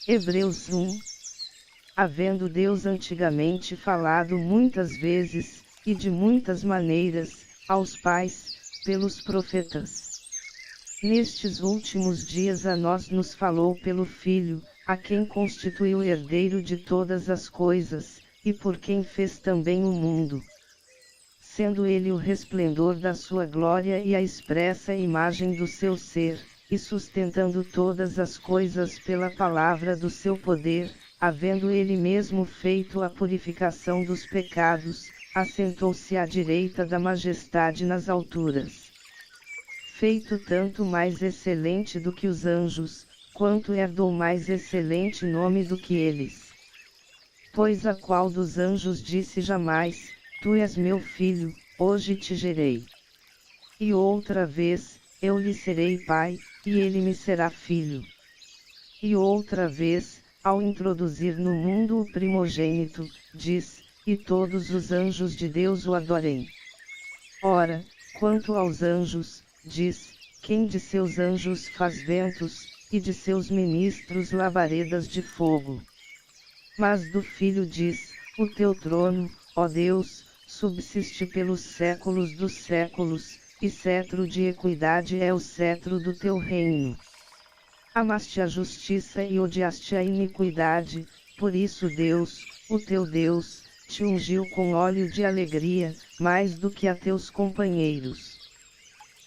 Hebreus 1. Havendo Deus antigamente falado muitas vezes, e de muitas maneiras, aos pais, pelos profetas. Nestes últimos dias a nós nos falou pelo Filho, a quem constituiu herdeiro de todas as coisas, e por quem fez também o mundo. Sendo ele o resplendor da sua glória e a expressa imagem do seu ser, e sustentando todas as coisas pela palavra do seu poder, havendo ele mesmo feito a purificação dos pecados, assentou-se à direita da majestade nas alturas. Feito tanto mais excelente do que os anjos, quanto herdou mais excelente nome do que eles. Pois a qual dos anjos disse jamais, Tu és meu filho, hoje te gerei. E outra vez, eu lhe serei pai, e ele me será filho. E outra vez, ao introduzir no mundo o primogênito, diz, e todos os anjos de Deus o adorem. Ora, quanto aos anjos, diz, quem de seus anjos faz ventos, e de seus ministros labaredas de fogo. Mas do Filho diz, o teu trono, ó Deus, subsiste pelos séculos dos séculos, e cetro de equidade é o cetro do teu reino. Amaste a justiça e odiaste a iniquidade, por isso Deus, o teu Deus, te ungiu com óleo de alegria, mais do que a teus companheiros.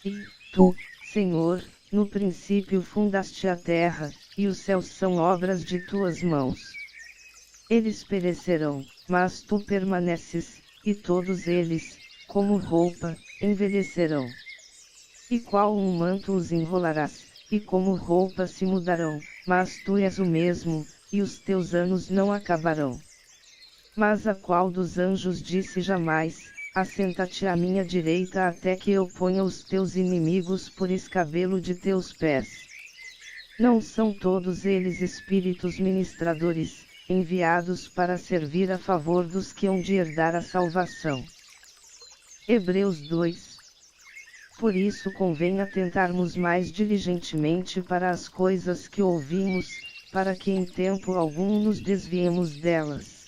E, tu, Senhor, no princípio fundaste a terra, e os céus são obras de tuas mãos. Eles perecerão, mas tu permaneces, e todos eles, como roupa, envelhecerão. E qual um manto os enrolarás, e como roupa se mudarão, mas tu és o mesmo, e os teus anos não acabarão. Mas a qual dos anjos disse jamais, assenta-te à minha direita até que eu ponha os teus inimigos por escabelo de teus pés? Não são todos eles espíritos ministradores, enviados para servir a favor dos que hão de herdar a salvação. Hebreus 2. Por isso convém atentarmos mais diligentemente para as coisas que ouvimos, para que em tempo algum nos desviemos delas.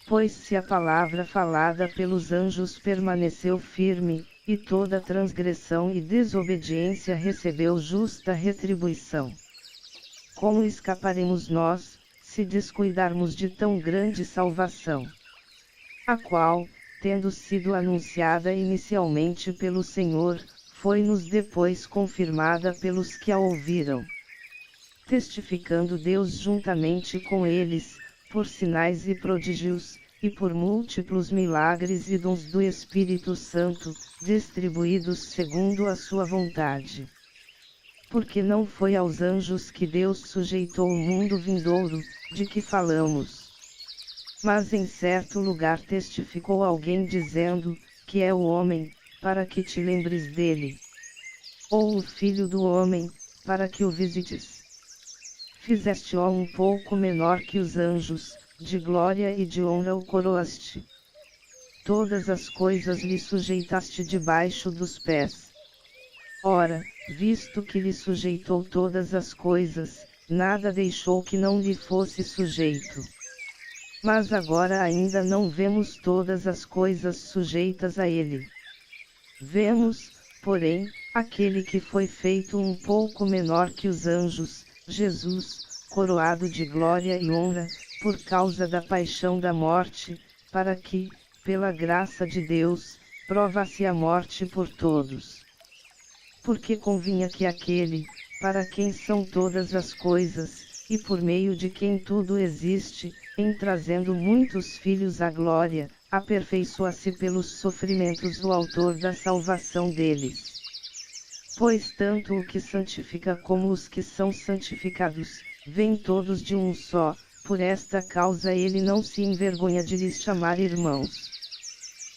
Pois se a palavra falada pelos anjos permaneceu firme, e toda transgressão e desobediência recebeu justa retribuição, como escaparemos nós, se descuidarmos de tão grande salvação? A qual, tendo sido anunciada inicialmente pelo Senhor, foi-nos depois confirmada pelos que a ouviram. Testificando Deus juntamente com eles, por sinais e prodígios, e por múltiplos milagres e dons do Espírito Santo, distribuídos segundo a sua vontade. Porque não foi aos anjos que Deus sujeitou o mundo vindouro, de que falamos. Mas em certo lugar testificou alguém dizendo, que é o homem, para que te lembres dele. Ou o filho do homem, para que o visites. Fizeste-o um pouco menor que os anjos, de glória e de honra o coroaste. Todas as coisas lhe sujeitaste debaixo dos pés. Ora, visto que lhe sujeitou todas as coisas, nada deixou que não lhe fosse sujeito. Mas agora ainda não vemos todas as coisas sujeitas a ele. Vemos, porém, aquele que foi feito um pouco menor que os anjos, Jesus, coroado de glória e honra, por causa da paixão da morte, para que, pela graça de Deus, provasse a morte por todos. Porque convinha que aquele, para quem são todas as coisas, e por meio de quem tudo existe, em trazendo muitos filhos à glória, aperfeiçoasse pelos sofrimentos o autor da salvação deles. Pois tanto o que santifica como os que são santificados, vêm todos de um só, por esta causa ele não se envergonha de lhes chamar irmãos.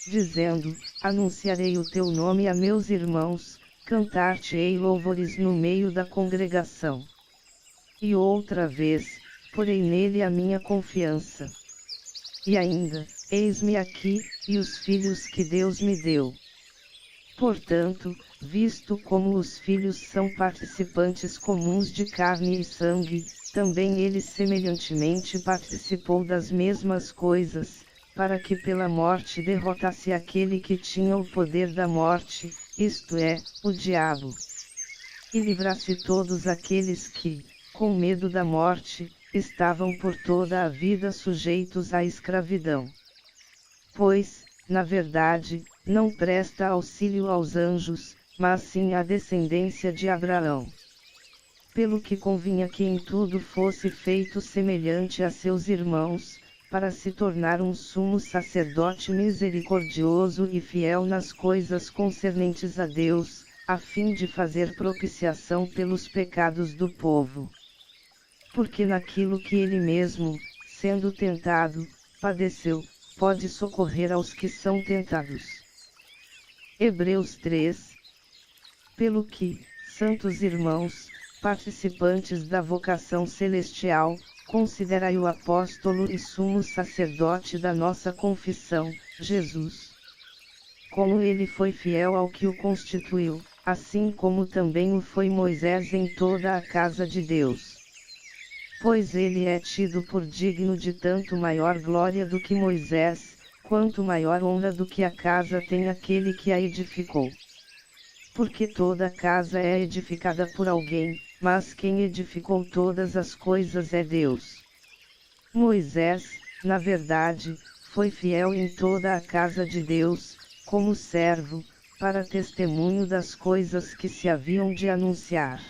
Dizendo, anunciarei o teu nome a meus irmãos, cantar-te-ei louvores no meio da congregação. E outra vez, porei nele a minha confiança. E ainda, eis-me aqui, e os filhos que Deus me deu. Portanto, visto como os filhos são participantes comuns de carne e sangue, também ele semelhantemente participou das mesmas coisas, para que pela morte derrotasse aquele que tinha o poder da morte, isto é, o diabo. E livrasse todos aqueles que, com medo da morte, estavam por toda a vida sujeitos à escravidão. Pois, na verdade, não presta auxílio aos anjos, mas sim à descendência de Abraão. Pelo que convinha que em tudo fosse feito semelhante a seus irmãos, para se tornar um sumo sacerdote misericordioso e fiel nas coisas concernentes a Deus, a fim de fazer propiciação pelos pecados do povo. Porque naquilo que ele mesmo, sendo tentado, padeceu, pode socorrer aos que são tentados. Hebreus 3. Pelo que, santos irmãos, participantes da vocação celestial, considerai o apóstolo e sumo sacerdote da nossa confissão, Jesus. Como ele foi fiel ao que o constituiu, assim como também o foi Moisés em toda a casa de Deus. Pois ele é tido por digno de tanto maior glória do que Moisés, quanto maior honra do que a casa tem aquele que a edificou. Porque toda casa é edificada por alguém, mas quem edificou todas as coisas é Deus. Moisés, na verdade, foi fiel em toda a casa de Deus, como servo, para testemunho das coisas que se haviam de anunciar.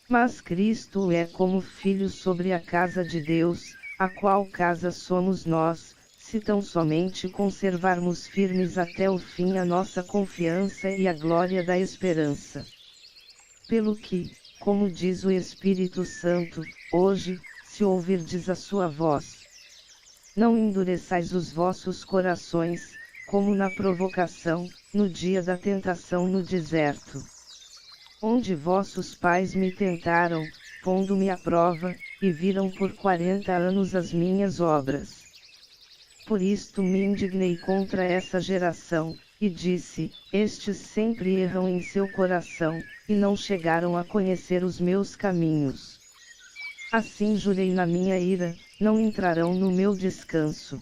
Mas Cristo é como filho sobre a casa de Deus, a qual casa somos nós, se tão somente conservarmos firmes até o fim a nossa confiança e a glória da esperança. Pelo que, como diz o Espírito Santo, hoje, se ouvirdes a sua voz, não endureçais os vossos corações, como na provocação, no dia da tentação no deserto, onde vossos pais me tentaram, pondo-me à prova, e viram por 40 anos as minhas obras. Por isto me indignei contra essa geração, e disse, estes sempre erram em seu coração, e não chegaram a conhecer os meus caminhos. Assim jurei na minha ira, não entrarão no meu descanso.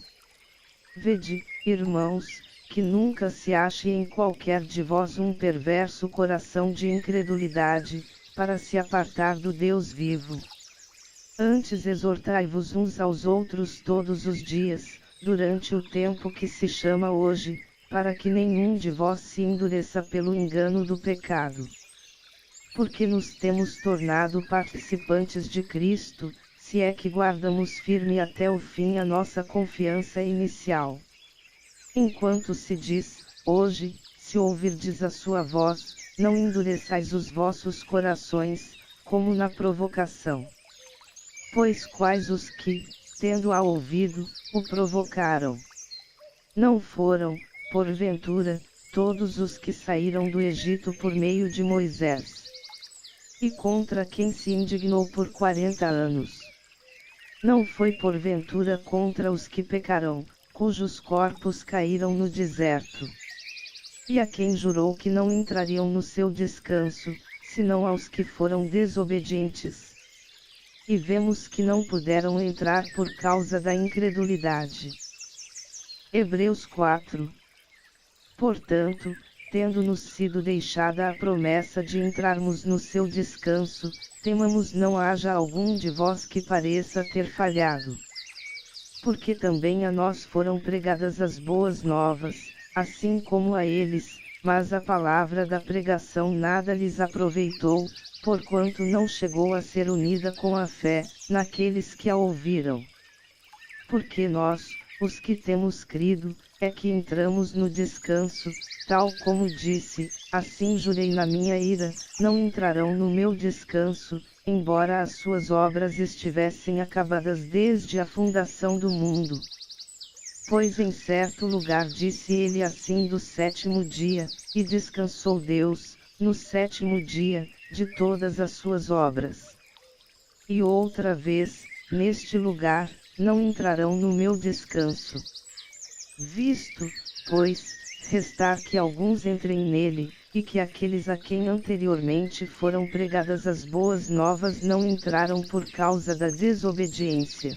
Vede, irmãos, que nunca se ache em qualquer de vós um perverso coração de incredulidade, para se apartar do Deus vivo. Antes exortai-vos uns aos outros todos os dias, durante o tempo que se chama hoje, para que nenhum de vós se endureça pelo engano do pecado. Porque nos temos tornado participantes de Cristo, se é que guardamos firme até o fim a nossa confiança inicial. Enquanto se diz, hoje, se ouvirdes a sua voz, não endureçais os vossos corações, como na provocação. Pois quais os que, tendo-a ouvido, o provocaram? Não foram, porventura, todos os que saíram do Egito por meio de Moisés? E contra quem se indignou por 40 anos? Não foi porventura contra os que pecaram, cujos corpos caíram no deserto? E a quem jurou que não entrariam no seu descanso, senão aos que foram desobedientes? E vemos que não puderam entrar por causa da incredulidade. Hebreus 4. Portanto, tendo-nos sido deixada a promessa de entrarmos no seu descanso, temamos não haja algum de vós que pareça ter falhado. Porque também a nós foram pregadas as boas novas, assim como a eles, mas a palavra da pregação nada lhes aproveitou, porquanto não chegou a ser unida com a fé, naqueles que a ouviram. Porque nós, os que temos crido, é que entramos no descanso, tal como disse, assim jurei na minha ira, não entrarão no meu descanso, embora as suas obras estivessem acabadas desde a fundação do mundo. Pois em certo lugar disse ele assim do sétimo dia, e descansou Deus, no sétimo dia, de todas as suas obras. E outra vez, neste lugar, não entrarão no meu descanso. Visto, pois, restar que alguns entrem nele, e que aqueles a quem anteriormente foram pregadas as boas novas não entraram por causa da desobediência.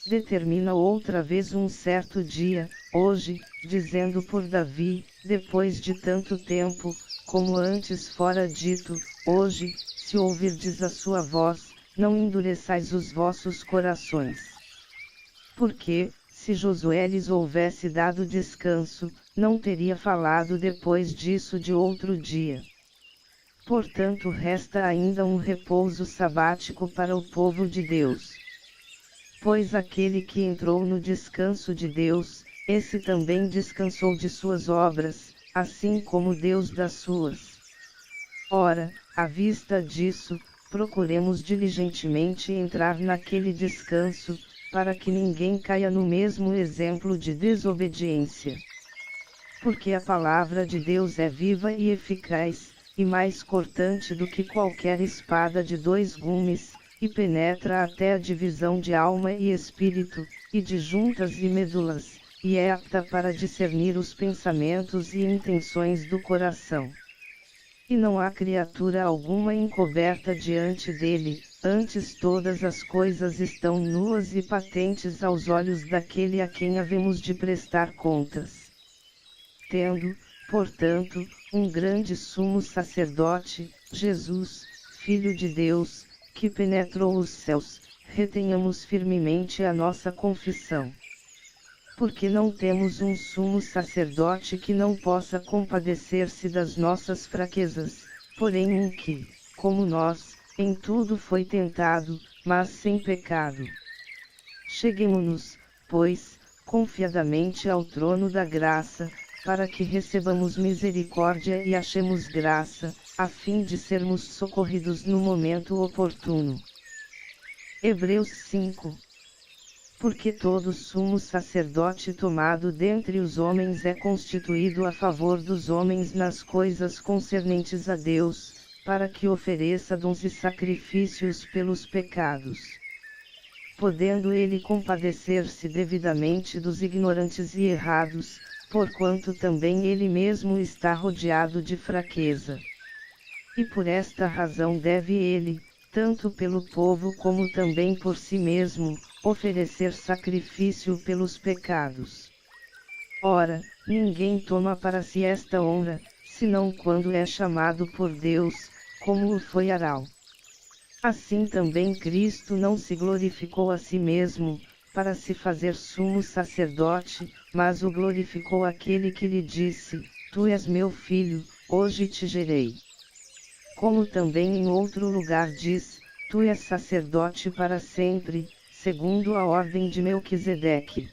Determina outra vez um certo dia, hoje, dizendo por Davi, depois de tanto tempo, como antes fora dito, hoje, se ouvirdes a sua voz, não endureçais os vossos corações. Porque, se Josué lhes houvesse dado descanso, não teria falado depois disso de outro dia. Portanto resta ainda um repouso sabático para o povo de Deus. Pois aquele que entrou no descanso de Deus, esse também descansou de suas obras, assim como Deus das suas. Ora, à vista disso, procuremos diligentemente entrar naquele descanso, para que ninguém caia no mesmo exemplo de desobediência. Porque a palavra de Deus é viva e eficaz, e mais cortante do que qualquer espada de dois gumes, e penetra até a divisão de alma e espírito, e de juntas e medulas, e é apta para discernir os pensamentos e intenções do coração. E não há criatura alguma encoberta diante dele, antes todas as coisas estão nuas e patentes aos olhos daquele a quem havemos de prestar contas. Tendo, portanto, um grande sumo sacerdote, Jesus, Filho de Deus, que penetrou os céus, retenhamos firmemente a nossa confissão. Porque não temos um sumo sacerdote que não possa compadecer-se das nossas fraquezas, porém um que, como nós, em tudo foi tentado, mas sem pecado. Cheguemo-nos, pois, confiadamente ao trono da graça, para que recebamos misericórdia e achemos graça, a fim de sermos socorridos no momento oportuno. Hebreus 5. Porque todo sumo sacerdote tomado dentre os homens é constituído a favor dos homens nas coisas concernentes a Deus, para que ofereça dons e sacrifícios pelos pecados. Podendo ele compadecer-se devidamente dos ignorantes e errados, porquanto também ele mesmo está rodeado de fraqueza. E por esta razão deve ele, tanto pelo povo como também por si mesmo, oferecer sacrifício pelos pecados. Ora, ninguém toma para si esta honra, senão quando é chamado por Deus, como o foi Arão. Assim também Cristo não se glorificou a si mesmo, para se fazer sumo sacerdote, mas o glorificou aquele que lhe disse, Tu és meu filho, hoje te gerei. Como também em outro lugar diz, Tu és sacerdote para sempre, segundo a ordem de Melquisedeque.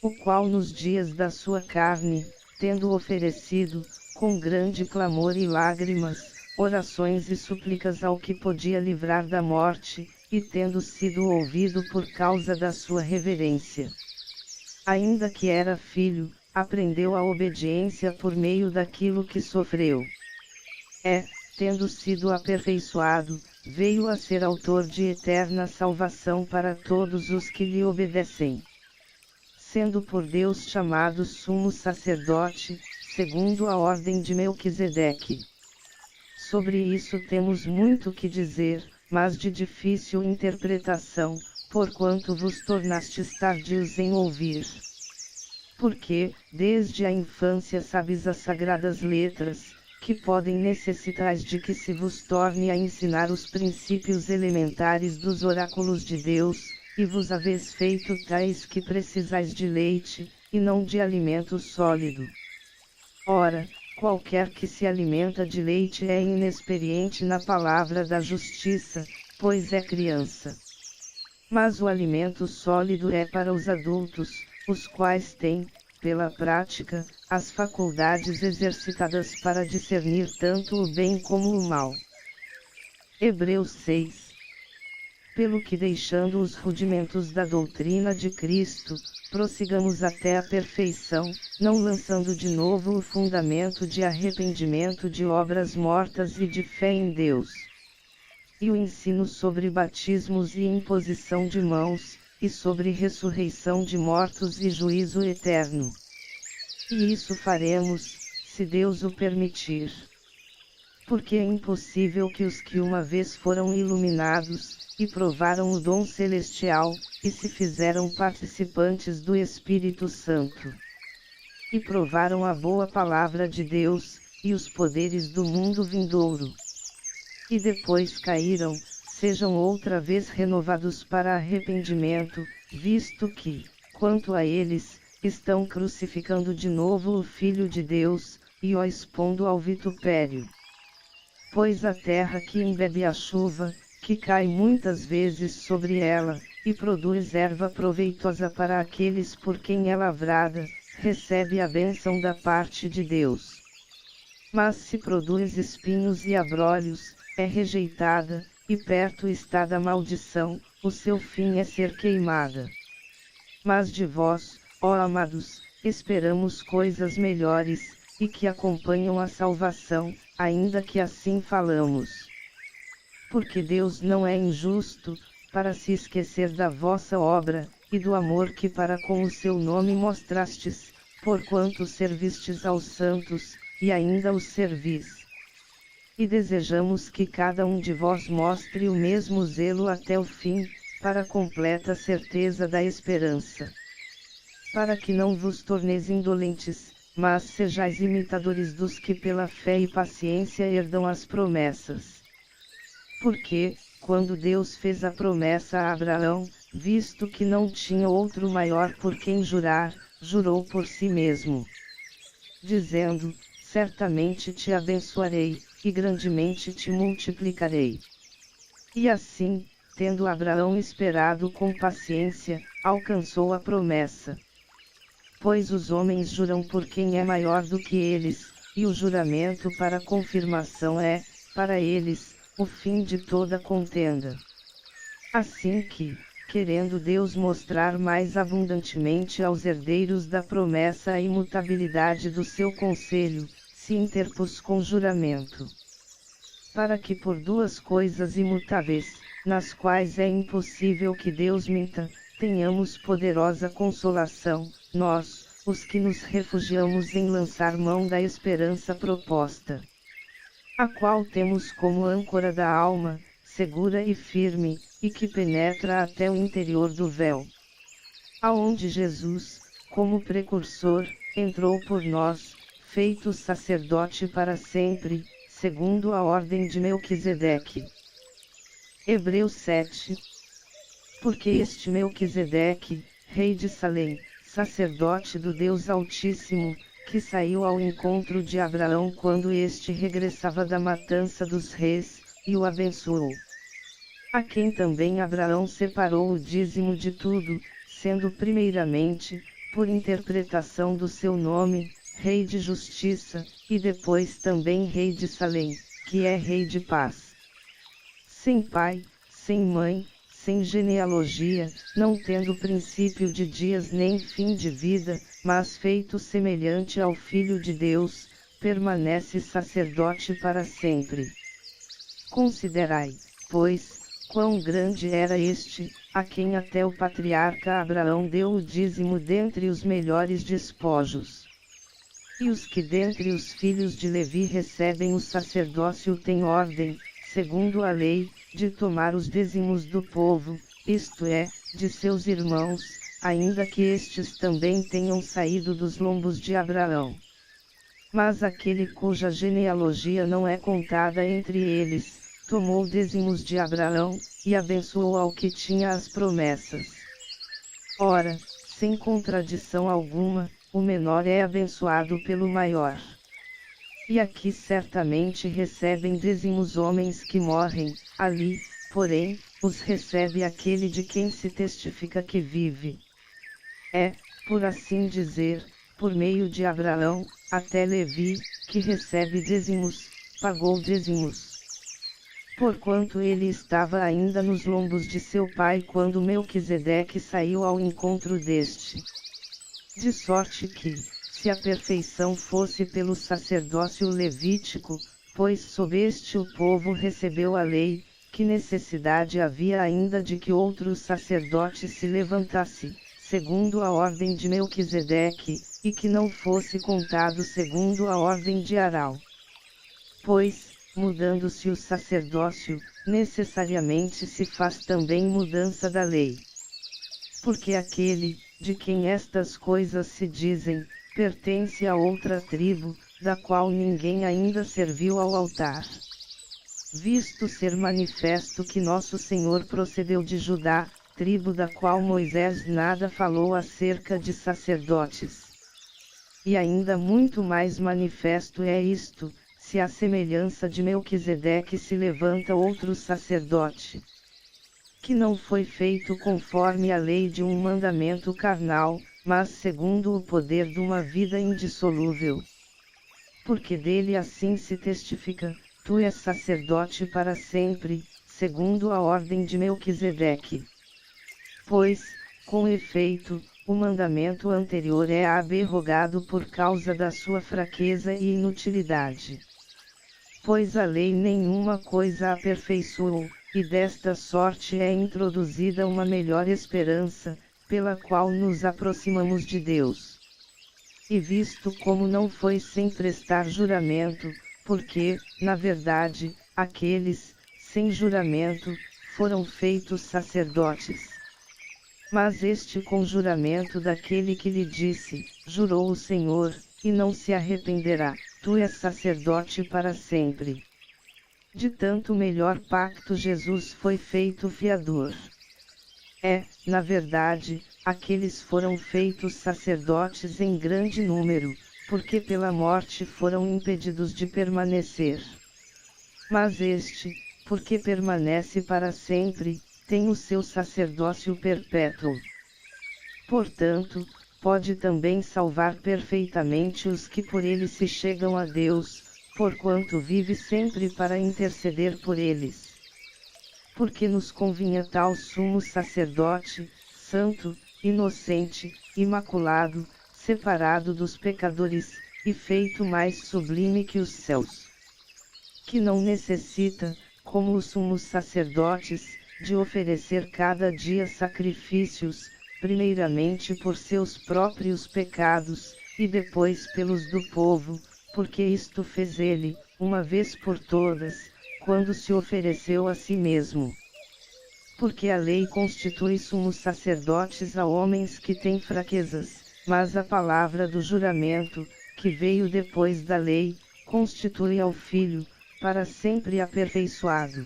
O qual nos dias da sua carne, tendo oferecido, com grande clamor e lágrimas, orações e súplicas ao que podia livrar da morte, e tendo sido ouvido por causa da sua reverência. Ainda que era filho, aprendeu a obediência por meio daquilo que sofreu. Tendo sido aperfeiçoado, veio a ser autor de eterna salvação para todos os que lhe obedecem. Sendo por Deus chamado sumo sacerdote, segundo a ordem de Melquisedeque. Sobre isso temos muito que dizer, mas de difícil interpretação, porquanto vos tornastes tardios em ouvir. Porque, desde a infância sabes as sagradas letras, que podem necessitais de que se vos torne a ensinar os princípios elementares dos oráculos de Deus, e vos haveis feito tais que precisais de leite, e não de alimento sólido. Ora, qualquer que se alimenta de leite é inexperiente na palavra da justiça, pois é criança. Mas o alimento sólido é para os adultos, os quais têm, pela prática, as faculdades exercitadas para discernir tanto o bem como o mal. Hebreus 6. Pelo que deixando os rudimentos da doutrina de Cristo, prossigamos até a perfeição, não lançando de novo o fundamento de arrependimento de obras mortas e de fé em Deus. E o ensino sobre batismos e imposição de mãos, e sobre ressurreição de mortos e juízo eterno. E isso faremos, se Deus o permitir. Porque é impossível que os que uma vez foram iluminados, e provaram o dom celestial, e se fizeram participantes do Espírito Santo, e provaram a boa palavra de Deus, e os poderes do mundo vindouro, e depois caíram, sejam outra vez renovados para arrependimento, visto que, quanto a eles, estão crucificando de novo o Filho de Deus, e o expondo ao vitupério. Pois a terra que embebe a chuva, que cai muitas vezes sobre ela, e produz erva proveitosa para aqueles por quem é lavrada, recebe a bênção da parte de Deus. Mas se produz espinhos e abrolhos, é rejeitada, e perto está da maldição, o seu fim é ser queimada. Mas de vós, ó amados, esperamos coisas melhores, e que acompanham a salvação, ainda que assim falamos. Porque Deus não é injusto, para se esquecer da vossa obra, e do amor que para com o seu nome mostrastes, porquanto servistes aos santos, e ainda os servis. E desejamos que cada um de vós mostre o mesmo zelo até o fim, para a completa certeza da esperança. Para que não vos torneis indolentes, mas sejais imitadores dos que pela fé e paciência herdam as promessas. Porque, quando Deus fez a promessa a Abraão, visto que não tinha outro maior por quem jurar, jurou por si mesmo, dizendo: certamente te abençoarei, e grandemente te multiplicarei. E assim, tendo Abraão esperado com paciência, alcançou a promessa. Pois os homens juram por quem é maior do que eles, e o juramento para confirmação é, para eles, o fim de toda contenda. Assim que, querendo Deus mostrar mais abundantemente aos herdeiros da promessa a imutabilidade do seu conselho, se interpôs com juramento. Para que por duas coisas imutáveis, nas quais é impossível que Deus minta, tenhamos poderosa consolação, nós, os que nos refugiamos em lançar mão da esperança proposta, a qual temos como âncora da alma, segura e firme, e que penetra até o interior do véu, aonde Jesus, como precursor, entrou por nós, feito sacerdote para sempre, segundo a ordem de Melquisedeque. Hebreus 7. Porque este Melquisedeque, rei de Salém, sacerdote do Deus Altíssimo, que saiu ao encontro de Abraão quando este regressava da matança dos reis, e o abençoou. A quem também Abraão separou o dízimo de tudo, sendo primeiramente, por interpretação do seu nome, Rei de Justiça, e depois também Rei de Salém, que é Rei de Paz. Sem pai, sem mãe, sem genealogia, não tendo princípio de dias nem fim de vida, mas feito semelhante ao Filho de Deus, permanece sacerdote para sempre. Considerai, pois, quão grande era este, a quem até o patriarca Abraão deu o dízimo dentre os melhores despojos. E os que dentre os filhos de Levi recebem o sacerdócio têm ordem, segundo a lei, de tomar os dízimos do povo, isto é, de seus irmãos, ainda que estes também tenham saído dos lombos de Abraão. Mas aquele cuja genealogia não é contada entre eles, tomou dízimos de Abraão, e abençoou ao que tinha as promessas. Ora, sem contradição alguma, o menor é abençoado pelo maior. E aqui certamente recebem dízimos homens que morrem, ali, porém, os recebe aquele de quem se testifica que vive. É, por assim dizer, por meio de Abraão, até Levi, que recebe dízimos, pagou dízimos. Porquanto ele estava ainda nos lombos de seu pai quando Melquisedeque saiu ao encontro deste. De sorte que, se a perfeição fosse pelo sacerdócio levítico, pois sob este o povo recebeu a lei, que necessidade havia ainda de que outro sacerdote se levantasse, segundo a ordem de Melquisedeque, e que não fosse contado segundo a ordem de Arão. Pois, mudando-se o sacerdócio, necessariamente se faz também mudança da lei. Porque aquele, de quem estas coisas se dizem, pertence a outra tribo, da qual ninguém ainda serviu ao altar. Visto ser manifesto que nosso Senhor procedeu de Judá, tribo da qual Moisés nada falou acerca de sacerdotes. E ainda muito mais manifesto é isto, se à semelhança de Melquisedeque se levanta outro sacerdote, que não foi feito conforme a lei de um mandamento carnal, mas segundo o poder de uma vida indissolúvel. Porque dele assim se testifica, tu és sacerdote para sempre, segundo a ordem de Melquisedeque. Pois, com efeito, o mandamento anterior é abrogado por causa da sua fraqueza e inutilidade. Pois a lei nenhuma coisa aperfeiçoou, e desta sorte é introduzida uma melhor esperança, pela qual nos aproximamos de Deus. E visto como não foi sem prestar juramento, porque, na verdade, aqueles, sem juramento, foram feitos sacerdotes. Mas este com juramento daquele que lhe disse, jurou o Senhor, e não se arrependerá, tu és sacerdote para sempre. De tanto melhor pacto Jesus foi feito fiador. Na verdade, aqueles foram feitos sacerdotes em grande número, porque pela morte foram impedidos de permanecer. Mas este, porque permanece para sempre, tem o seu sacerdócio perpétuo. Portanto, pode também salvar perfeitamente os que por ele se chegam a Deus, porquanto vive sempre para interceder por eles. Porque nos convinha tal sumo sacerdote, santo, inocente, imaculado, separado dos pecadores, e feito mais sublime que os céus. Que não necessita, como os sumos sacerdotes, de oferecer cada dia sacrifícios, primeiramente por seus próprios pecados, e depois pelos do povo, porque isto fez ele, uma vez por todas, quando se ofereceu a si mesmo. Porque a lei constitui sumos sacerdotes a homens que têm fraquezas, mas a palavra do juramento, que veio depois da lei, constitui ao Filho, para sempre aperfeiçoado.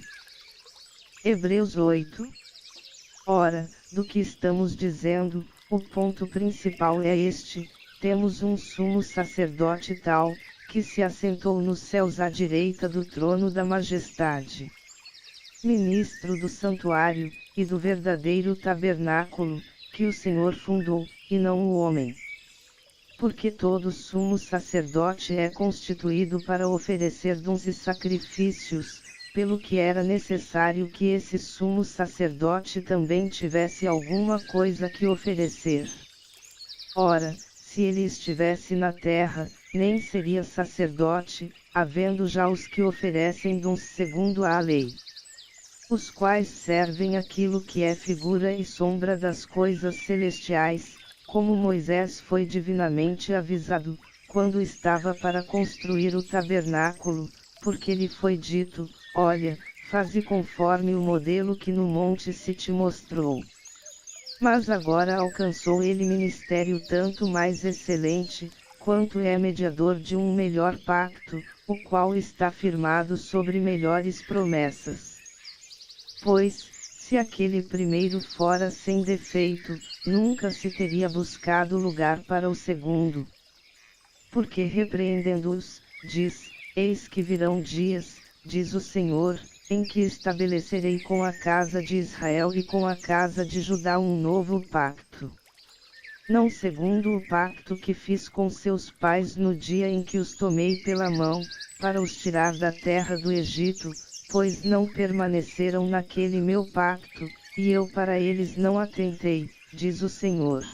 Hebreus 8. Ora, do que estamos dizendo, o ponto principal é este: temos um sumo sacerdote tal, que se assentou nos céus à direita do trono da majestade. Ministro do santuário, e do verdadeiro tabernáculo, que o Senhor fundou, e não o homem. Porque todo sumo sacerdote é constituído para oferecer dons e sacrifícios, pelo que era necessário que esse sumo sacerdote também tivesse alguma coisa que oferecer. Ora, se ele estivesse na terra, nem seria sacerdote, havendo já os que oferecem dons segundo a lei, os quais servem aquilo que é figura e sombra das coisas celestiais, como Moisés foi divinamente avisado, quando estava para construir o tabernáculo, porque lhe foi dito: olha, faze conforme o modelo que no monte se te mostrou. Mas agora alcançou ele ministério tanto mais excelente, quanto é mediador de um melhor pacto, o qual está firmado sobre melhores promessas. Pois, se aquele primeiro fora sem defeito, nunca se teria buscado lugar para o segundo. Porque repreendendo-os, diz: eis que virão dias, diz o Senhor, em que estabelecerei com a casa de Israel e com a casa de Judá um novo pacto. Não segundo o pacto que fiz com seus pais no dia em que os tomei pela mão, para os tirar da terra do Egito, pois não permaneceram naquele meu pacto, e eu para eles não atentei, diz o Senhor.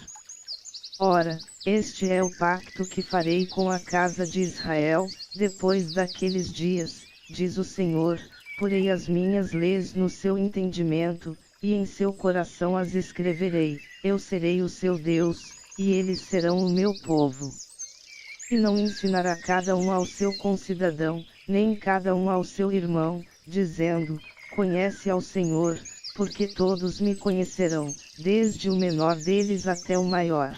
Ora, este é o pacto que farei com a casa de Israel, depois daqueles dias, diz o Senhor: porei as minhas leis no seu entendimento, e em seu coração as escreverei. Eu serei o seu Deus, e eles serão o meu povo. E não ensinará cada um ao seu concidadão, nem cada um ao seu irmão, dizendo: conhece ao Senhor, porque todos me conhecerão, desde o menor deles até o maior.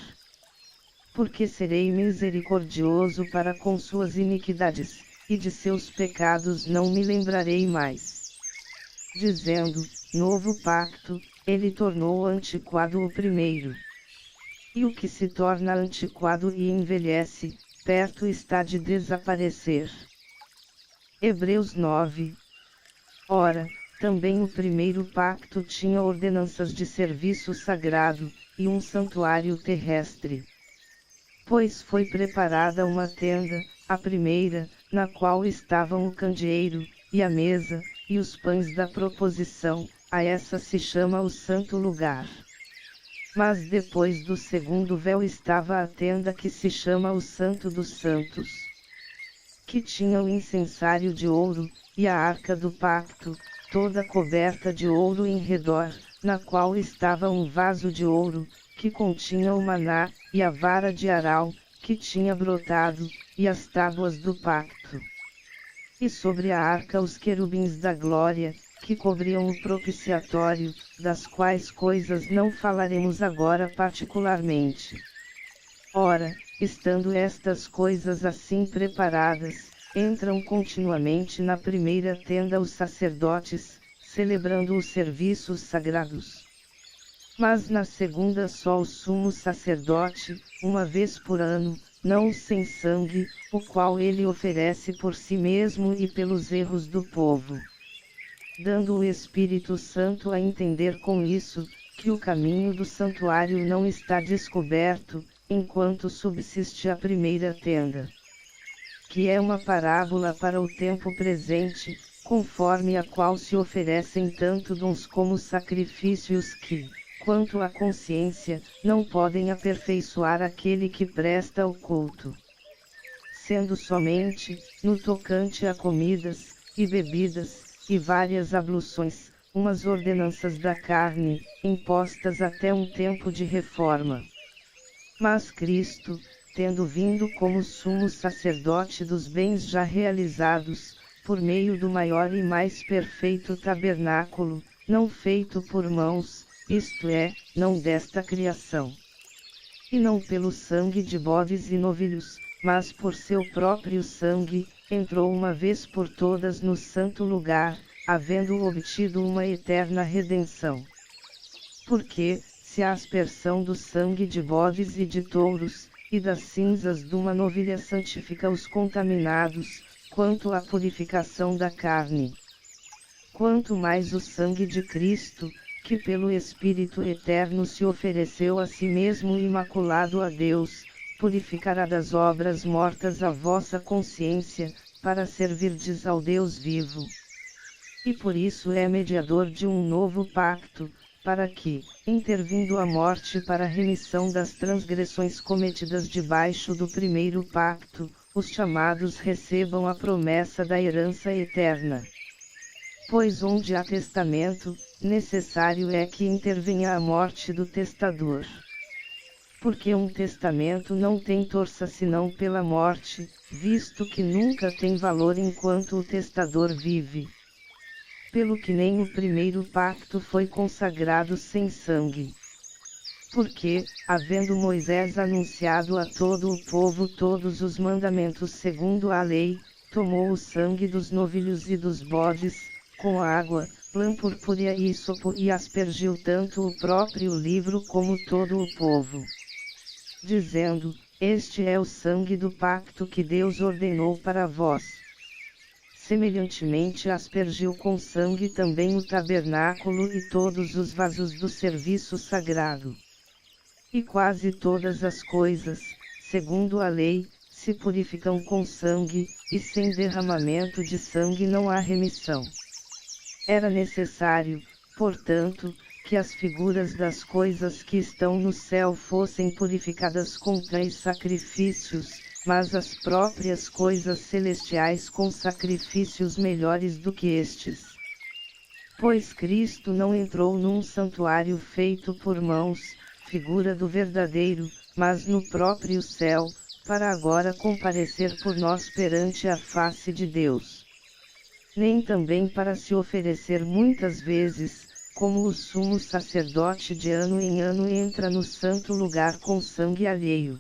Porque serei misericordioso para com suas iniquidades, e de seus pecados não me lembrarei mais. Dizendo: novo pacto, ele tornou antiquado o primeiro. E o que se torna antiquado e envelhece, perto está de desaparecer. Hebreus 9. Ora, também o primeiro pacto tinha ordenanças de serviço sagrado, e um santuário terrestre. Pois foi preparada uma tenda, a primeira, na qual estavam o candeeiro, e a mesa, e os pães da proposição, a essa se chama o santo lugar. Mas depois do segundo véu estava a tenda que se chama o Santo dos Santos, que tinha o incensário de ouro, e a arca do pacto, toda coberta de ouro em redor, na qual estava um vaso de ouro, que continha o maná, e a vara de Arão, que tinha brotado, e as tábuas do pacto. E sobre a arca os querubins da glória, que cobriam o propiciatório, das quais coisas não falaremos agora particularmente. Ora, estando estas coisas assim preparadas, entram continuamente na primeira tenda os sacerdotes, celebrando os serviços sagrados. Mas na segunda só o sumo sacerdote, uma vez por ano, não sem sangue, o qual ele oferece por si mesmo e pelos erros do povo. Dando o Espírito Santo a entender com isso, que o caminho do santuário não está descoberto, enquanto subsiste a primeira tenda. Que é uma parábola para o tempo presente, conforme a qual se oferecem tanto dons como sacrifícios que, quanto à consciência, não podem aperfeiçoar aquele que presta o culto. Sendo somente, no tocante a comidas, e bebidas, e várias abluções, umas ordenanças da carne, impostas até um tempo de reforma. Mas Cristo, tendo vindo como sumo sacerdote dos bens já realizados, por meio do maior e mais perfeito tabernáculo, não feito por mãos, isto é, não desta criação. E não pelo sangue de bodes e novilhos, mas por seu próprio sangue, entrou uma vez por todas no santo lugar, havendo obtido uma eterna redenção. Porque, se a aspersão do sangue de bodes e de touros, e das cinzas de uma novilha santifica os contaminados, quanto à purificação da carne, quanto mais o sangue de Cristo, que pelo Espírito Eterno se ofereceu a si mesmo imaculado a Deus, purificará das obras mortas a vossa consciência, para servirdes ao Deus vivo. E por isso é mediador de um novo pacto, para que, intervindo a morte para a remissão das transgressões cometidas debaixo do primeiro pacto, os chamados recebam a promessa da herança eterna. Pois onde há testamento, necessário é que intervenha a morte do testador. Porque um testamento não tem torça senão pela morte, visto que nunca tem valor enquanto o testador vive. Pelo que nem o primeiro pacto foi consagrado sem sangue. Porque, havendo Moisés anunciado a todo o povo todos os mandamentos segundo a lei, tomou o sangue dos novilhos e dos bodes, com água, lã purpúrea e hisopo e aspergiu tanto o próprio livro como todo o povo. Dizendo: este é o sangue do pacto que Deus ordenou para vós. Semelhantemente aspergiu com sangue também o tabernáculo e todos os vasos do serviço sagrado. E quase todas as coisas, segundo a lei, se purificam com sangue, e sem derramamento de sangue não há remissão. Era necessário, portanto, que as figuras das coisas que estão no céu fossem purificadas com 3 sacrifícios, mas as próprias coisas celestiais com sacrifícios melhores do que estes. Pois Cristo não entrou num santuário feito por mãos, figura do verdadeiro, mas no próprio céu, para agora comparecer por nós perante a face de Deus. Nem também para se oferecer muitas vezes, como o sumo sacerdote de ano em ano entra no santo lugar com sangue alheio.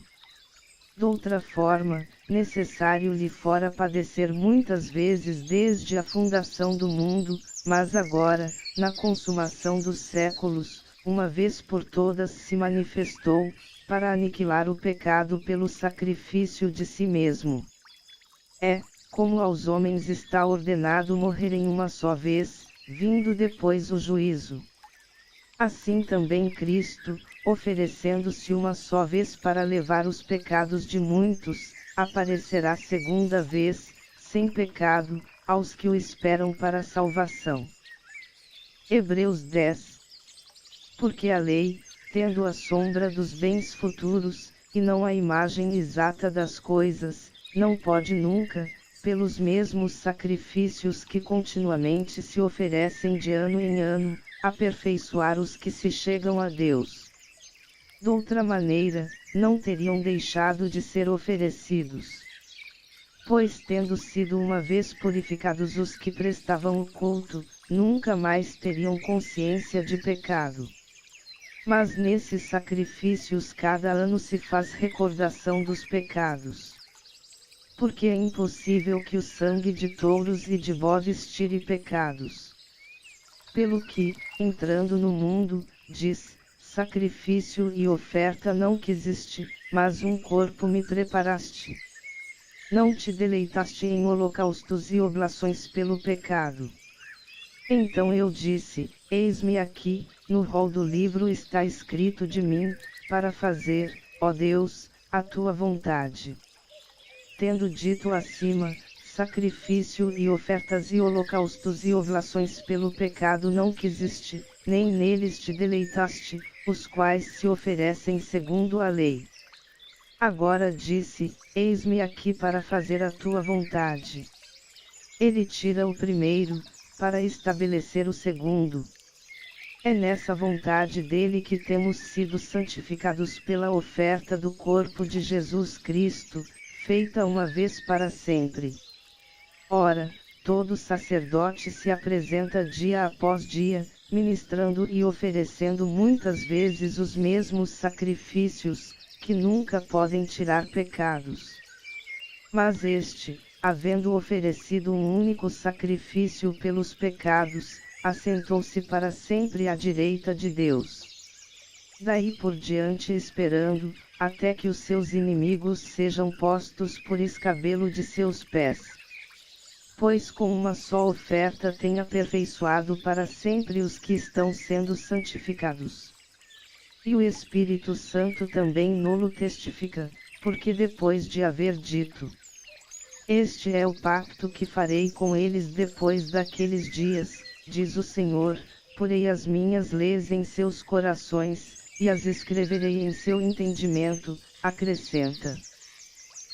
Doutra forma, necessário lhe fora padecer muitas vezes desde a fundação do mundo, mas agora, na consumação dos séculos, uma vez por todas se manifestou, para aniquilar o pecado pelo sacrifício de si mesmo. Como aos homens está ordenado morrerem uma só vez, vindo depois o juízo. Assim também Cristo, oferecendo-se uma só vez para levar os pecados de muitos, aparecerá segunda vez, sem pecado, aos que o esperam para a salvação. Hebreus 10. Porque a lei, tendo a sombra dos bens futuros, e não a imagem exata das coisas, não pode nunca, pelos mesmos sacrifícios que continuamente se oferecem de ano em ano, aperfeiçoar os que se chegam a Deus. Doutra maneira, não teriam deixado de ser oferecidos. Pois tendo sido uma vez purificados os que prestavam o culto, nunca mais teriam consciência de pecado. Mas nesses sacrifícios cada ano se faz recordação dos pecados. Porque é impossível que o sangue de touros e de bodes tire pecados. Pelo que, entrando no mundo, diz, sacrifício e oferta não quisiste, mas um corpo me preparaste. Não te deleitaste em holocaustos e oblações pelo pecado. Então eu disse, eis-me aqui, no rol do livro está escrito de mim, para fazer, ó Deus, a tua vontade. Tendo dito acima, sacrifício e ofertas e holocaustos e oblações pelo pecado não quisiste, nem neles te deleitaste, os quais se oferecem segundo a lei. Agora disse, eis-me aqui para fazer a tua vontade. Ele tira o primeiro, para estabelecer o segundo. É nessa vontade dele que temos sido santificados pela oferta do corpo de Jesus Cristo, feita uma vez para sempre. Ora, todo sacerdote se apresenta dia após dia, ministrando e oferecendo muitas vezes os mesmos sacrifícios, que nunca podem tirar pecados. Mas este, havendo oferecido um único sacrifício pelos pecados, assentou-se para sempre à direita de Deus. Daí por diante esperando, até que os seus inimigos sejam postos por escabelo de seus pés. Pois com uma só oferta tem aperfeiçoado para sempre os que estão sendo santificados. E o Espírito Santo também nolo testifica, porque depois de haver dito, este é o pacto que farei com eles depois daqueles dias, diz o Senhor, porei as minhas leis em seus corações, e as escreverei em seu entendimento, acrescenta.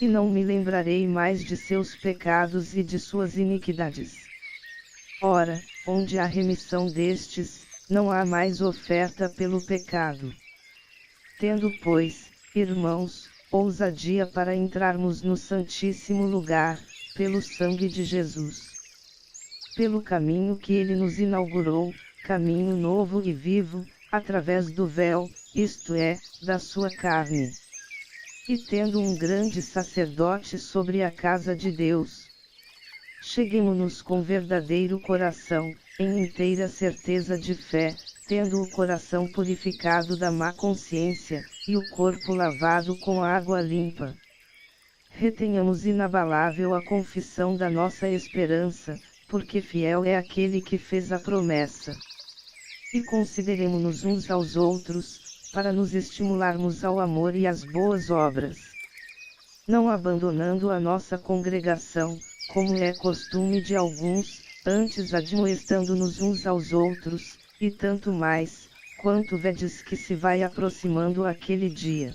E não me lembrarei mais de seus pecados e de suas iniquidades. Ora, onde há remissão destes, não há mais oferta pelo pecado. Tendo, pois, irmãos, ousadia para entrarmos no Santíssimo Lugar, pelo sangue de Jesus. Pelo caminho que ele nos inaugurou, caminho novo e vivo, através do véu, isto é, da sua carne. E tendo um grande sacerdote sobre a casa de Deus, cheguemo-nos com verdadeiro coração, em inteira certeza de fé, tendo o coração purificado da má consciência, e o corpo lavado com água limpa. Retenhamos inabalável a confissão da nossa esperança, porque fiel é aquele que fez a promessa. E consideremo-nos uns aos outros, para nos estimularmos ao amor e às boas obras. Não abandonando a nossa congregação, como é costume de alguns, antes admoestando-nos uns aos outros, e tanto mais, quanto vedes que se vai aproximando aquele dia.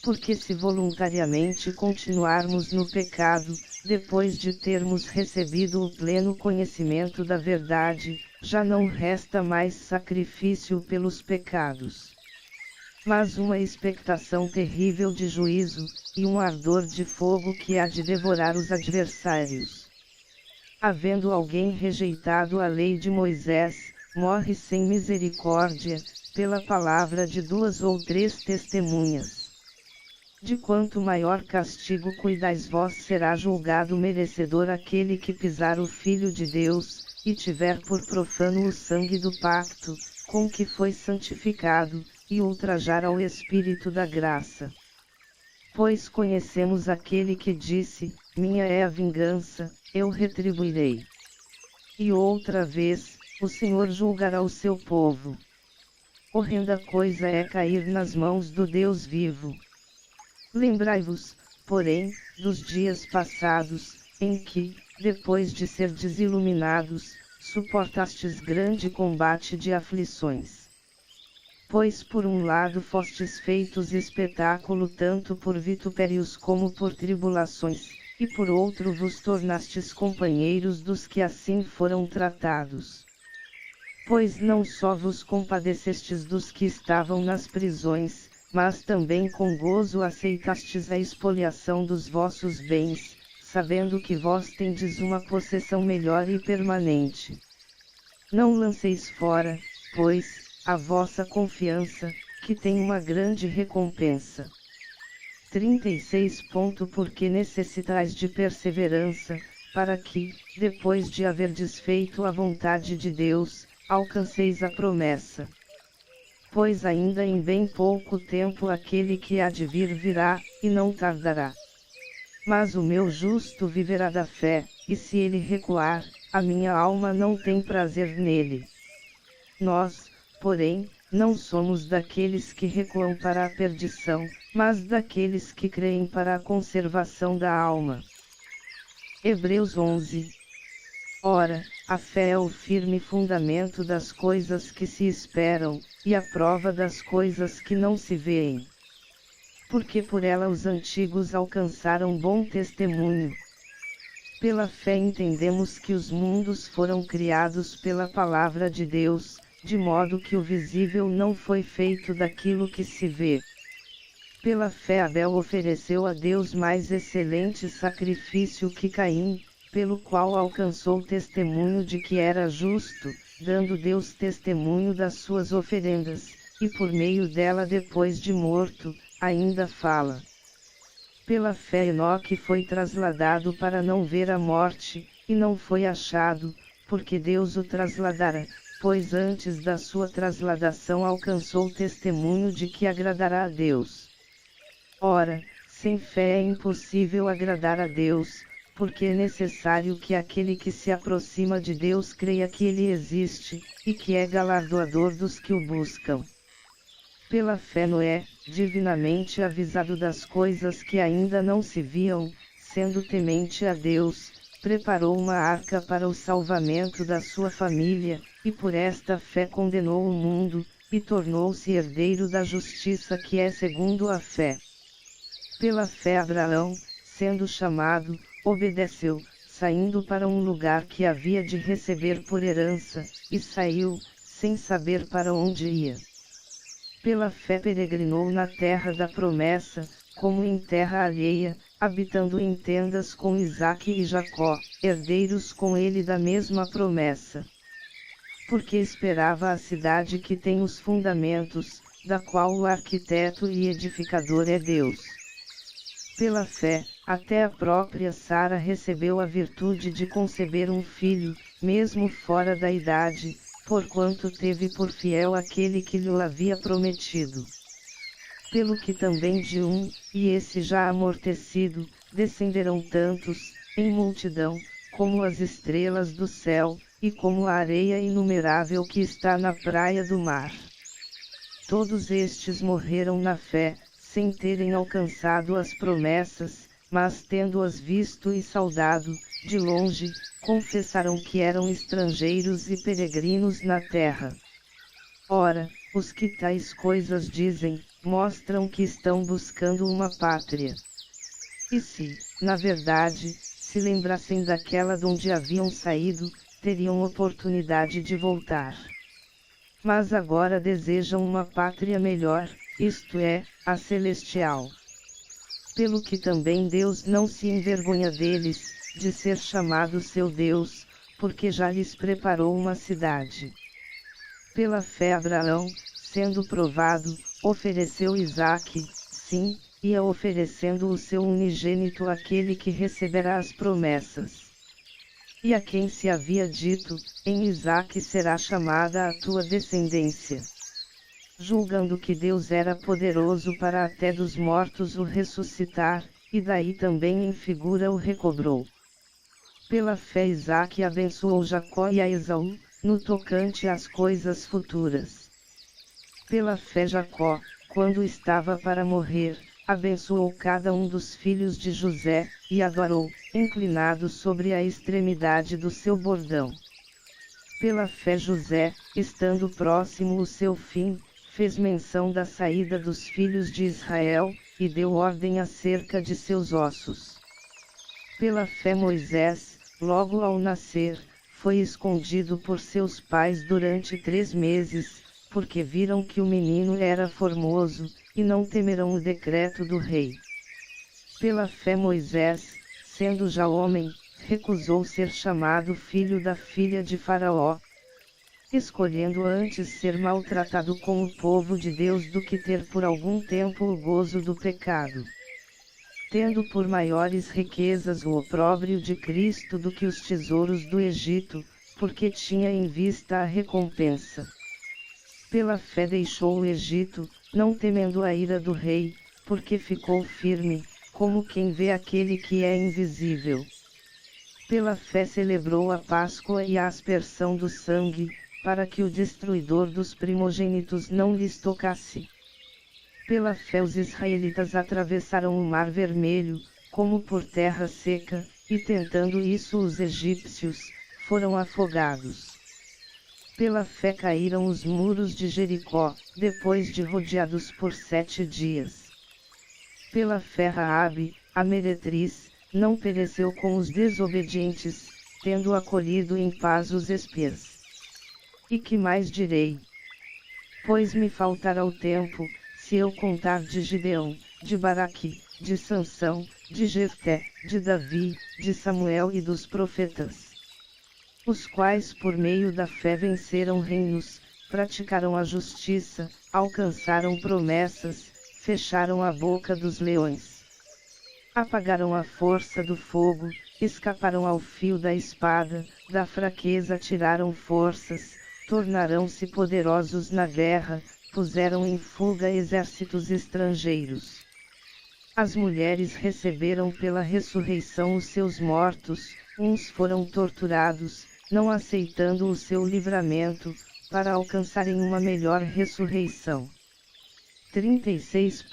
Porque se voluntariamente continuarmos no pecado, depois de termos recebido o pleno conhecimento da verdade, já não resta mais sacrifício pelos pecados, mas uma expectação terrível de juízo, e um ardor de fogo que há de devorar os adversários. Havendo alguém rejeitado a lei de Moisés, morre sem misericórdia, pela palavra de 2 ou 3 testemunhas. De quanto maior castigo cuidais vós, será julgado merecedor aquele que pisar o Filho de Deus, e tiver por profano o sangue do pacto, com que foi santificado, e ultrajar ao Espírito da graça. Pois conhecemos aquele que disse, minha é a vingança, eu retribuirei. E outra vez, o Senhor julgará o seu povo. Horrenda coisa é cair nas mãos do Deus vivo. Lembrai-vos, porém, dos dias passados, em que, depois de serdes iluminados, suportastes grande combate de aflições. Pois por um lado fostes feitos espetáculo tanto por vitupérios como por tribulações, e por outro vos tornastes companheiros dos que assim foram tratados. Pois não só vos compadecestes dos que estavam nas prisões, mas também com gozo aceitastes a expoliação dos vossos bens, sabendo que vós tendes uma possessão melhor e permanente. Não lanceis fora, pois, a vossa confiança, que tem uma grande recompensa. 36. Porque necessitais de perseverança, para que, depois de haverdes feito a vontade de Deus, alcanceis a promessa. Pois ainda em bem pouco tempo aquele que há de vir virá, e não tardará. Mas o meu justo viverá da fé, e se ele recuar, a minha alma não tem prazer nele. Nós, porém, não somos daqueles que recuam para a perdição, mas daqueles que creem para a conservação da alma. Hebreus 11. Ora, a fé é o firme fundamento das coisas que se esperam, e a prova das coisas que não se veem. Porque por ela os antigos alcançaram bom testemunho. Pela fé entendemos que os mundos foram criados pela palavra de Deus, de modo que o visível não foi feito daquilo que se vê. Pela fé Abel ofereceu a Deus mais excelente sacrifício que Caim, pelo qual alcançou testemunho de que era justo, dando Deus testemunho das suas oferendas, e por meio dela depois de morto, ainda fala. Pela fé Enoque foi trasladado para não ver a morte, e não foi achado, porque Deus o trasladara, pois antes da sua trasladação alcançou testemunho de que agradará a Deus. Ora, sem fé é impossível agradar a Deus, porque é necessário que aquele que se aproxima de Deus creia que Ele existe, e que é galardoador dos que o buscam. Pela fé Noé, divinamente avisado das coisas que ainda não se viam, sendo temente a Deus, preparou uma arca para o salvamento da sua família, e por esta fé condenou o mundo, e tornou-se herdeiro da justiça que é segundo a fé. Pela fé Abraão, sendo chamado, obedeceu, saindo para um lugar que havia de receber por herança, e saiu, sem saber para onde ia. Pela fé peregrinou na terra da promessa, como em terra alheia, habitando em tendas com Isaque e Jacó, herdeiros com ele da mesma promessa. Porque esperava a cidade que tem os fundamentos, da qual o arquiteto e edificador é Deus. Pela fé, até a própria Sara recebeu a virtude de conceber um filho, mesmo fora da idade, porquanto teve por fiel aquele que lhe havia prometido. Pelo que também de um, e esse já amortecido, descenderão tantos, em multidão, como as estrelas do céu, e como a areia inumerável que está na praia do mar. Todos estes morreram na fé, sem terem alcançado as promessas, mas tendo-as visto e saudado, de longe, confessaram que eram estrangeiros e peregrinos na terra. Ora, os que tais coisas dizem, mostram que estão buscando uma pátria. E se, na verdade, se lembrassem daquela donde haviam saído, teriam oportunidade de voltar. Mas agora desejam uma pátria melhor, isto é, a celestial. Pelo que também Deus não se envergonha deles, de ser chamado seu Deus, porque já lhes preparou uma cidade. Pela fé Abraão, sendo provado, ofereceu Isaque, sim, ia oferecendo o seu unigênito àquele que receberá as promessas. E a quem se havia dito, em Isaque será chamada a tua descendência. Julgando que Deus era poderoso para até dos mortos o ressuscitar, e daí também em figura o recobrou. Pela fé Isaque abençoou Jacó e a Esaú, no tocante às coisas futuras. Pela fé Jacó, quando estava para morrer, abençoou cada um dos filhos de José, e adorou, inclinado sobre a extremidade do seu bordão. Pela fé José, estando próximo o seu fim, fez menção da saída dos filhos de Israel, e deu ordem acerca de seus ossos. Pela fé Moisés, logo ao nascer, foi escondido por seus pais durante 3 meses, porque viram que o menino era formoso, e não temerão o decreto do rei. Pela fé Moisés, sendo já homem, recusou ser chamado filho da filha de Faraó, escolhendo antes ser maltratado com o povo de Deus do que ter por algum tempo o gozo do pecado. Tendo por maiores riquezas o opróbrio de Cristo do que os tesouros do Egito, porque tinha em vista a recompensa. Pela fé deixou o Egito, não temendo a ira do rei, porque ficou firme, como quem vê aquele que é invisível. Pela fé celebrou a Páscoa e a aspersão do sangue, para que o destruidor dos primogênitos não lhes tocasse. Pela fé os israelitas atravessaram o Mar Vermelho, como por terra seca, e tentando isso os egípcios, foram afogados. Pela fé caíram os muros de Jericó, depois de rodeados por 7 dias. Pela fé Raabe, a meretriz, não pereceu com os desobedientes, tendo acolhido em paz os espias. E que mais direi? Pois me faltará o tempo, se eu contar de Gideão, de Baraque, de Sansão, de Jefté, de Davi, de Samuel e dos profetas. Os quais por meio da fé venceram reinos, praticaram a justiça, alcançaram promessas, fecharam a boca dos leões. Apagaram a força do fogo, escaparam ao fio da espada, da fraqueza tiraram forças, tornarão-se poderosos na guerra, puseram em fuga exércitos estrangeiros. As mulheres receberam pela ressurreição os seus mortos, uns foram torturados, não aceitando o seu livramento, para alcançarem uma melhor ressurreição. 36.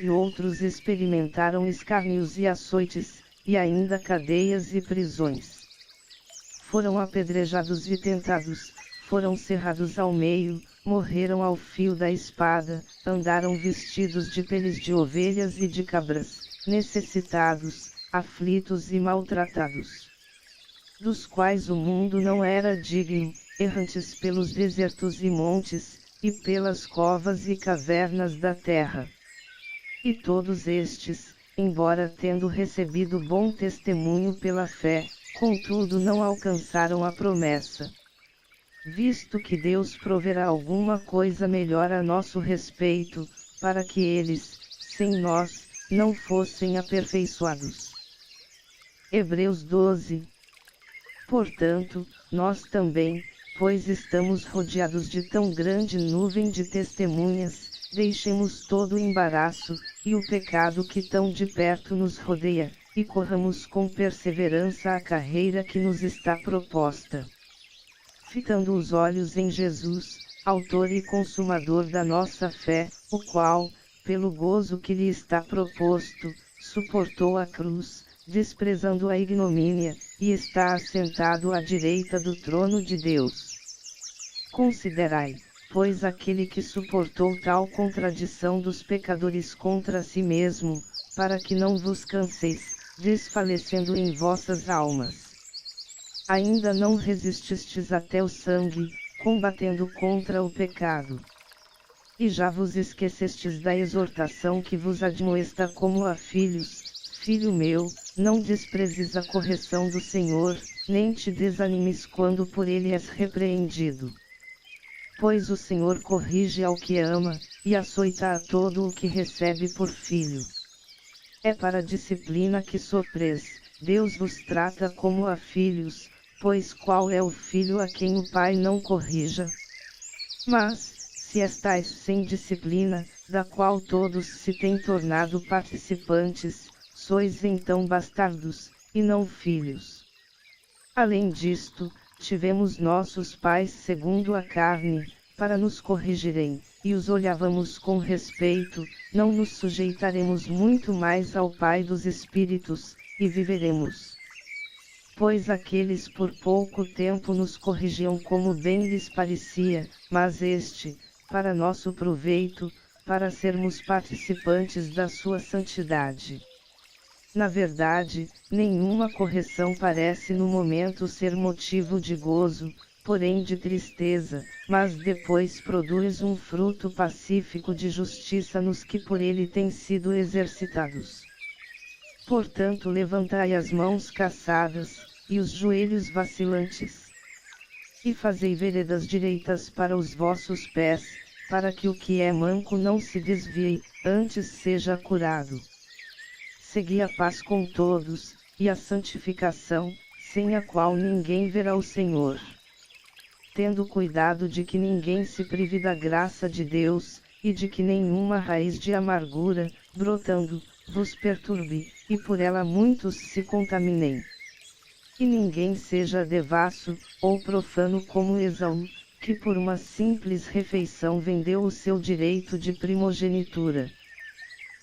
E outros experimentaram escárnios e açoites, e ainda cadeias e prisões. Foram apedrejados e tentados, foram cerrados ao meio, morreram ao fio da espada, andaram vestidos de peles de ovelhas e de cabras, necessitados, aflitos e maltratados. Dos quais o mundo não era digno, errantes pelos desertos e montes, e pelas covas e cavernas da terra. E todos estes, embora tendo recebido bom testemunho pela fé, contudo não alcançaram a promessa. Visto que Deus proverá alguma coisa melhor a nosso respeito, para que eles, sem nós, não fossem aperfeiçoados. Hebreus 12. Portanto, nós também, pois estamos rodeados de tão grande nuvem de testemunhas, deixemos todo o embaraço, e o pecado que tão de perto nos rodeia, e corramos com perseverança a carreira que nos está proposta. Fitando os olhos em Jesus, autor e consumador da nossa fé, o qual, pelo gozo que lhe está proposto, suportou a cruz, desprezando a ignomínia, e está assentado à direita do trono de Deus. Considerai, pois aquele que suportou tal contradição dos pecadores contra si mesmo, para que não vos canseis, desfalecendo em vossas almas. ainda não resististes até o sangue, combatendo contra o pecado. E já vos esquecestes da exortação que vos admoesta como a filhos: Filho meu, não desprezes a correção do Senhor, nem te desanimes quando por ele és repreendido. Pois o Senhor corrige ao que ama, e açoita a todo o que recebe por filho. É para a disciplina que sofreis, Deus vos trata como a filhos, pois qual é o filho a quem o pai não corrija? Mas, se estais sem disciplina, da qual todos se têm tornado participantes, sois então bastardos, e não filhos. Além disto, tivemos nossos pais segundo a carne, para nos corrigirem, e os olhávamos com respeito, não nos sujeitaremos muito mais ao Pai dos Espíritos, e viveremos. Pois aqueles por pouco tempo nos corrigiam como bem lhes parecia, mas este, para nosso proveito, para sermos participantes da sua santidade. Na verdade, nenhuma correção parece no momento ser motivo de gozo, porém de tristeza, mas depois produz um fruto pacífico de justiça nos que por ele têm sido exercitados. Portanto, levantai as mãos cansadas, e os joelhos vacilantes. E fazei veredas direitas para os vossos pés, para que o que é manco não se desvie, antes seja curado. Segui a paz com todos, e a santificação, sem a qual ninguém verá o Senhor. Tendo cuidado de que ninguém se prive da graça de Deus, e de que nenhuma raiz de amargura, brotando, vos perturbe, e por ela muitos se contaminem. E ninguém seja devasso, ou profano como Esaú, que por uma simples refeição vendeu o seu direito de primogenitura.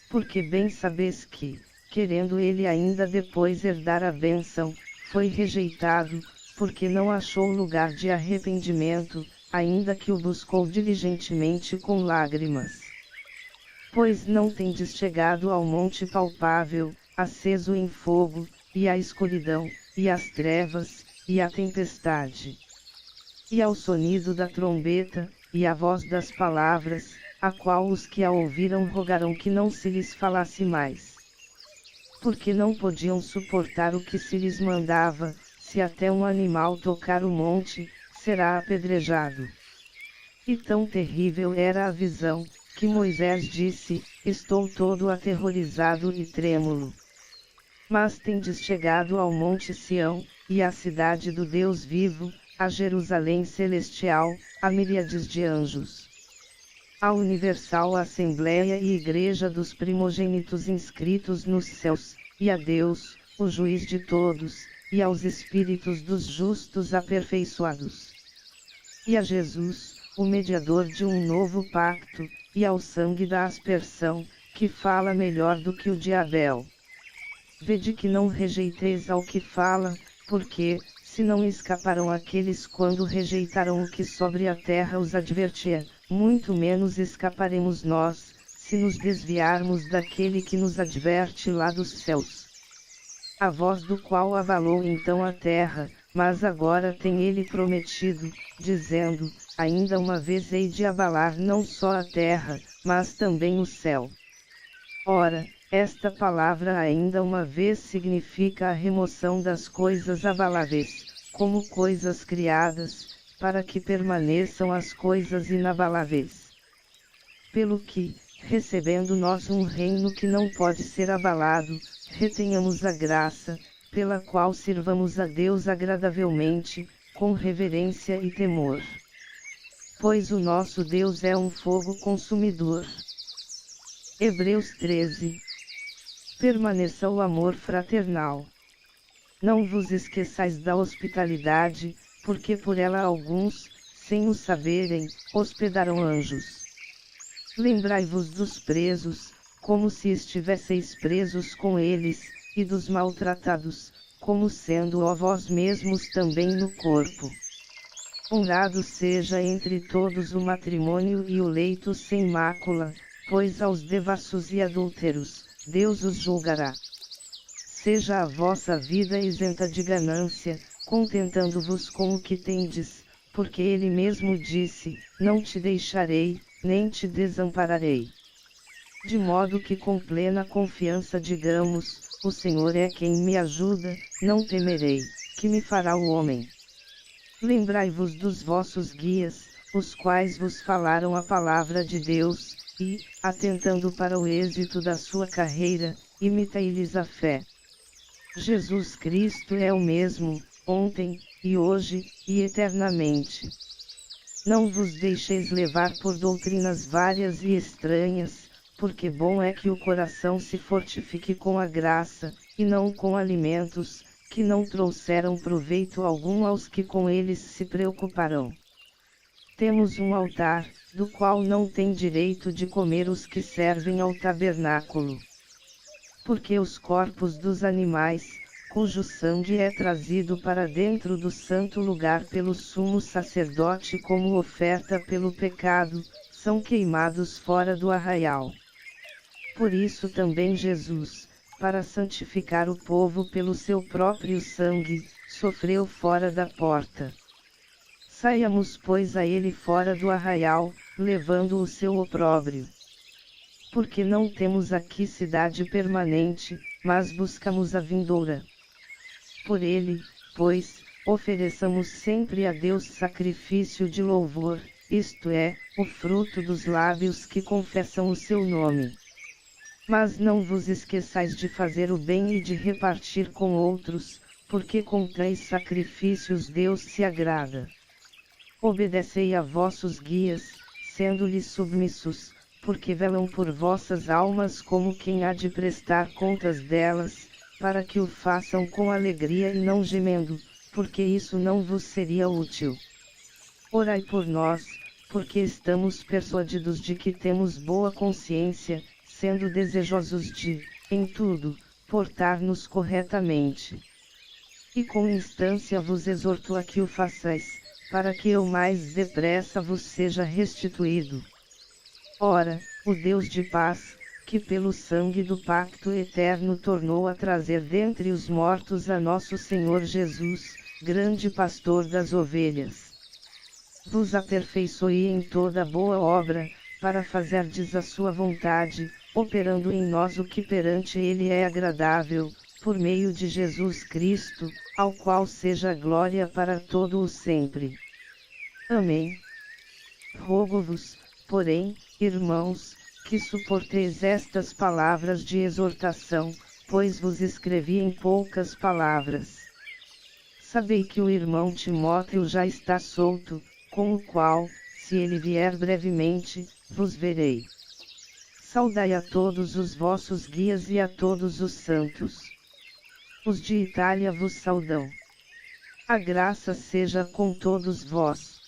Porque bem sabeis que, querendo ele ainda depois herdar a bênção, foi rejeitado, porque não achou lugar de arrependimento, ainda que o buscou diligentemente com lágrimas. Pois não tendes chegado ao monte palpável, aceso em fogo, e à escuridão, e às trevas, e à tempestade, e ao sonido da trombeta, e à voz das palavras, a qual os que a ouviram rogaram que não se lhes falasse mais. Porque não podiam suportar o que se lhes mandava, se até um animal tocar o monte, será apedrejado. E tão terrível era a visão, que Moisés disse: Estou todo aterrorizado e trêmulo. Mas tendes chegado ao monte Sião, e à cidade do Deus vivo, a Jerusalém celestial, a miríades de anjos, a universal Assembleia e Igreja dos primogênitos inscritos nos céus, e a Deus, o juiz de todos, e aos espíritos dos justos aperfeiçoados, e a Jesus, o mediador de um novo pacto, e ao sangue da aspersão, que fala melhor do que o de Abel. Vede que não rejeiteis ao que fala, porque, se não escaparam aqueles quando rejeitaram o que sobre a terra os advertia, muito menos escaparemos nós, se nos desviarmos daquele que nos adverte lá dos céus. A voz do qual abalou então a terra, mas agora tem ele prometido, dizendo: ainda uma vez hei de abalar não só a terra, mas também o céu. Ora, esta palavra ainda uma vez significa a remoção das coisas abaláveis, como coisas criadas, para que permaneçam as coisas inabaláveis. Pelo que, recebendo nós um reino que não pode ser abalado, retenhamos a graça, pela qual sirvamos a Deus agradavelmente, com reverência e temor. Pois o nosso Deus é um fogo consumidor. Hebreus 13. Permaneça o amor fraternal. Não vos esqueçais da hospitalidade, porque por ela alguns, sem o saberem, hospedaram anjos. Lembrai-vos dos presos, como se estivesseis presos com eles, e dos maltratados, como sendo ó vós mesmos também no corpo. Honrado seja entre todos o matrimônio e o leito sem mácula, pois aos devassos e adúlteros, Deus os julgará. Seja a vossa vida isenta de ganância, contentando-vos com o que tendes, porque ele mesmo disse, não te deixarei, nem te desampararei. De modo que com plena confiança digamos, o Senhor é quem me ajuda, não temerei, que me fará o homem. Lembrai-vos dos vossos guias, os quais vos falaram a palavra de Deus, e, atentando para o êxito da sua carreira, imitai-lhes a fé. Jesus Cristo é o mesmo, ontem, e hoje, e eternamente. Não vos deixeis levar por doutrinas várias e estranhas, porque bom é que o coração se fortifique com a graça, e não com alimentos, que não trouxeram proveito algum aos que com eles se preocuparão. Temos um altar, do qual não têm direito de comer os que servem ao tabernáculo. Porque os corpos dos animais, cujo sangue é trazido para dentro do santo lugar pelo sumo sacerdote como oferta pelo pecado, são queimados fora do arraial. Por isso também Jesus, para santificar o povo pelo seu próprio sangue, sofreu fora da porta. Saiamos pois a ele fora do arraial, levando o seu opróbrio. Porque não temos aqui cidade permanente, mas buscamos a vindoura. Por ele, pois, ofereçamos sempre a Deus sacrifício de louvor, isto é, o fruto dos lábios que confessam o seu nome. Mas não vos esqueçais de fazer o bem e de repartir com outros, porque com tais sacrifícios Deus se agrada. Obedecei a vossos guias, sendo-lhes submissos, porque velam por vossas almas como quem há de prestar contas delas, para que o façam com alegria e não gemendo, porque isso não vos seria útil. Orai por nós, porque estamos persuadidos de que temos boa consciência, sendo desejosos de, em tudo, portar-nos corretamente. E com instância vos exorto a que o façais, para que eu mais depressa vos seja restituído. Ora, o Deus de paz, que pelo sangue do pacto eterno tornou a trazer dentre os mortos a nosso Senhor Jesus, grande pastor das ovelhas, vos aperfeiçoe em toda boa obra, para fazerdes a sua vontade, operando em nós o que perante ele é agradável, por meio de Jesus Cristo, ao qual seja glória para todo o sempre. Amém. Rogo-vos, porém, irmãos, que suporteis estas palavras de exortação, pois vos escrevi em poucas palavras. Sabei que o irmão Timóteo já está solto, com o qual, se ele vier brevemente, vos verei. Saudai a todos os vossos guias e a todos os santos. Os de Itália vos saudam. A graça seja com todos vós.